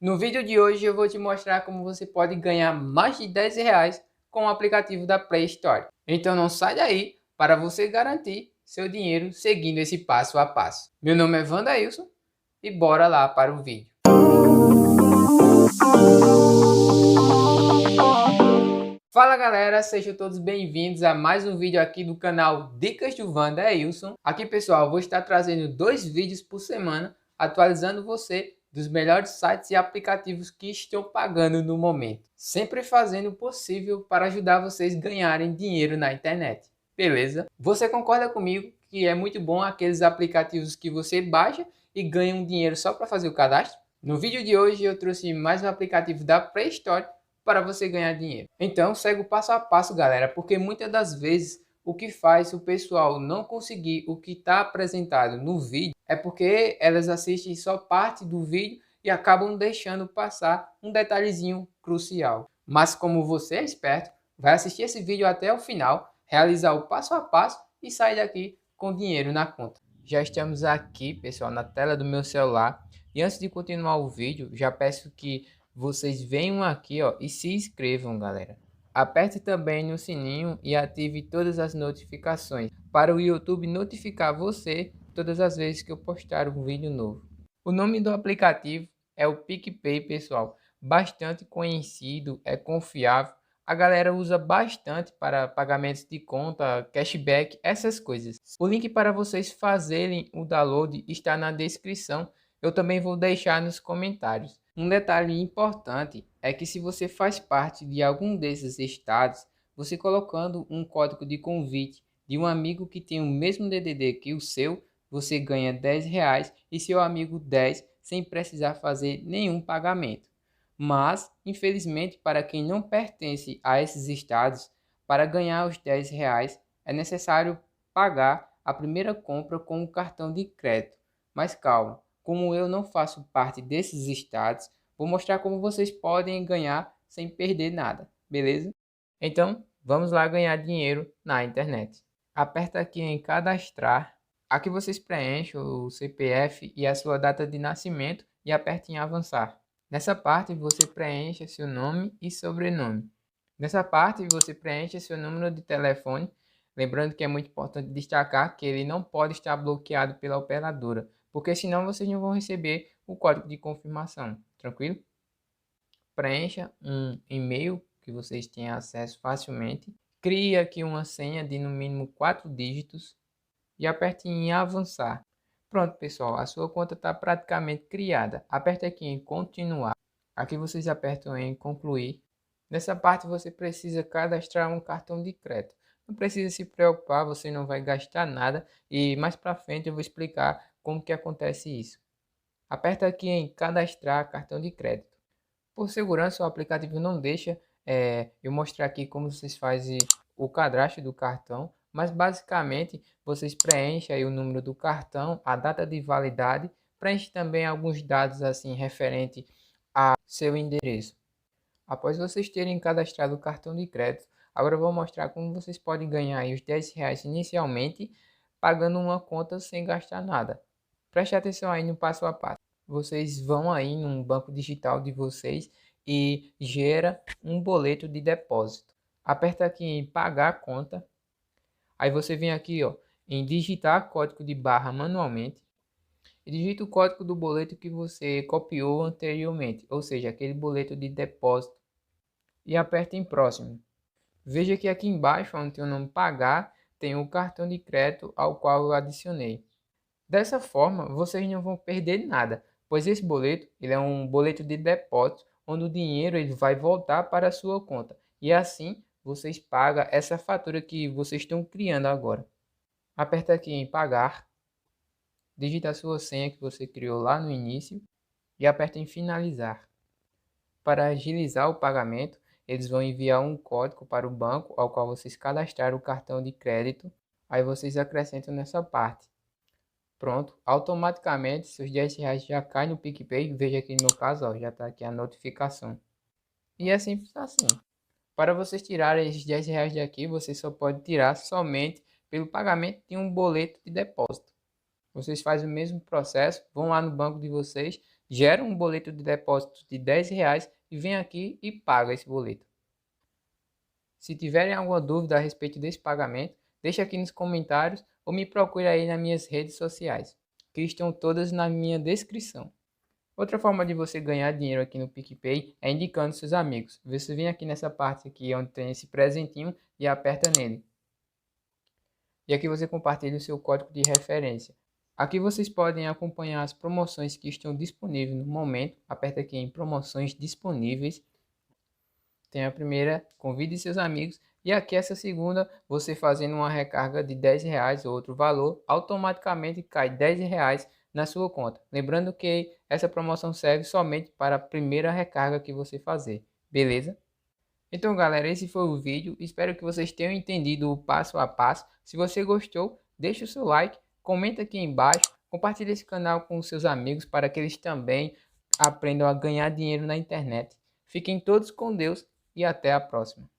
No vídeo de hoje eu vou te mostrar como você pode ganhar mais de R$ 10 com o aplicativo da Play Store. Então não sai daí para você garantir seu dinheiro seguindo esse passo a passo. Meu nome é Wandailson e bora lá para o vídeo. Fala galera, sejam todos bem-vindos a mais um vídeo aqui do canal Dicas do Wandailson. Aqui pessoal, vou estar trazendo 2 vídeos por semana atualizando você dos melhores sites e aplicativos que estão pagando no momento. Sempre fazendo o possível para ajudar vocês a ganharem dinheiro na internet. Beleza? Você concorda comigo que é muito bom aqueles aplicativos que você baixa e ganha um dinheiro só para fazer o cadastro? No vídeo de hoje eu trouxe mais um aplicativo da Play Store para você ganhar dinheiro. Então segue o passo a passo, galera, porque muitas das vezes o que faz o pessoal não conseguir o que está apresentado no vídeo é porque elas assistem só parte do vídeo e acabam deixando passar um detalhezinho crucial. Mas como você é esperto, vai assistir esse vídeo até o final, realizar o passo a passo e sair daqui com dinheiro na conta. Já estamos aqui, pessoal, na tela do meu celular. E antes de continuar o vídeo, já peço que vocês venham aqui, ó, e se inscrevam, galera. Aperte também no sininho e ative todas as notificações para o YouTube notificar você todas as vezes que eu postar um vídeo novo. O nome do aplicativo é o PicPay, pessoal. Bastante conhecido, é confiável. A galera usa bastante para pagamentos de conta, cashback, essas coisas. O link para vocês fazerem o download está na descrição. Eu também vou deixar nos comentários. Um detalhe importante é que se você faz parte de algum desses estados, você colocando um código de convite de um amigo que tem o mesmo DDD que o seu, você ganha R$ 10 e seu amigo 10 sem precisar fazer nenhum pagamento. Mas, infelizmente, para quem não pertence a esses estados, para ganhar os R$ 10 é necessário pagar a primeira compra com o cartão de crédito. Mas calma, como eu não faço parte desses estados, vou mostrar como vocês podem ganhar sem perder nada, beleza? Então, vamos lá ganhar dinheiro na internet. Aperta aqui em cadastrar. Aqui vocês preenchem o CPF e a sua data de nascimento e aperte em avançar. Nessa parte você preenche seu nome e sobrenome. Nessa parte você preenche seu número de telefone. Lembrando que é muito importante destacar que ele não pode estar bloqueado pela operadora, porque senão vocês não vão receber o código de confirmação, tranquilo? Preencha um e-mail que vocês tenham acesso facilmente. Crie aqui uma senha de no mínimo 4 dígitos e aperte em avançar. Pronto, pessoal, a sua conta está praticamente criada. Aperte aqui em continuar. Aqui vocês apertam em concluir. Nessa parte você precisa cadastrar um cartão de crédito. Não precisa se preocupar, você não vai gastar nada e mais para frente eu vou explicar como que acontece isso. Aperta aqui em cadastrar cartão de crédito. Por segurança, o aplicativo não deixa eu mostrar aqui como vocês fazem o cadastro do cartão, mas basicamente vocês preenchem aí o número do cartão, a data de validade, preenche também alguns dados assim referente a seu endereço. Após vocês terem cadastrado o cartão de crédito, agora eu vou mostrar como vocês podem ganhar aí os R$ 10 inicialmente, pagando uma conta sem gastar nada. Preste atenção aí no passo a passo. Vocês vão aí num banco digital de vocês e gera um boleto de depósito. Aperta aqui em pagar conta. Aí você vem aqui, ó, em digitar código de barra manualmente. E digita o código do boleto que você copiou anteriormente, ou seja, aquele boleto de depósito. E aperta em próximo. Veja que aqui embaixo, onde tem o nome pagar, tem o cartão de crédito ao qual eu adicionei. Dessa forma, vocês não vão perder nada, pois esse boleto ele é um boleto de depósito, onde o dinheiro ele vai voltar para a sua conta. E assim, vocês pagam essa fatura que vocês estão criando agora. Aperta aqui em pagar, digita a sua senha que você criou lá no início e aperta em finalizar. Para agilizar o pagamento, eles vão enviar um código para o banco ao qual vocês cadastraram o cartão de crédito. Aí vocês acrescentam nessa parte. Pronto, automaticamente seus R$ 10 já caem no PicPay. Veja aqui no meu caso, ó, já está aqui a notificação. E é simples assim. Para vocês tirarem esses R$ 10 daqui, você só pode tirar somente pelo pagamento de um boleto de depósito. Vocês fazem o mesmo processo, vão lá no banco de vocês, gera um boleto de depósito de R$ 10 e vem aqui e paga esse boleto. Se tiverem alguma dúvida a respeito desse pagamento, deixa aqui nos comentários ou me procure aí nas minhas redes sociais, que estão todas na minha descrição. Outra forma de você ganhar dinheiro aqui no PicPay é indicando seus amigos. Você vem aqui nessa parte aqui onde tem esse presentinho e aperta nele. E aqui você compartilha o seu código de referência. Aqui vocês podem acompanhar as promoções que estão disponíveis no momento. Aperta aqui em promoções disponíveis. Tem a primeira, convide seus amigos. E aqui essa segunda, você fazendo uma recarga de R$ 10 ou outro valor, automaticamente cai R$ 10 na sua conta. Lembrando que essa promoção serve somente para a primeira recarga que você fazer, beleza? Então galera, esse foi o vídeo, espero que vocês tenham entendido o passo a passo. Se você gostou, deixa o seu like, comenta aqui embaixo, compartilhe esse canal com os seus amigos para que eles também aprendam a ganhar dinheiro na internet. Fiquem todos com Deus e até a próxima.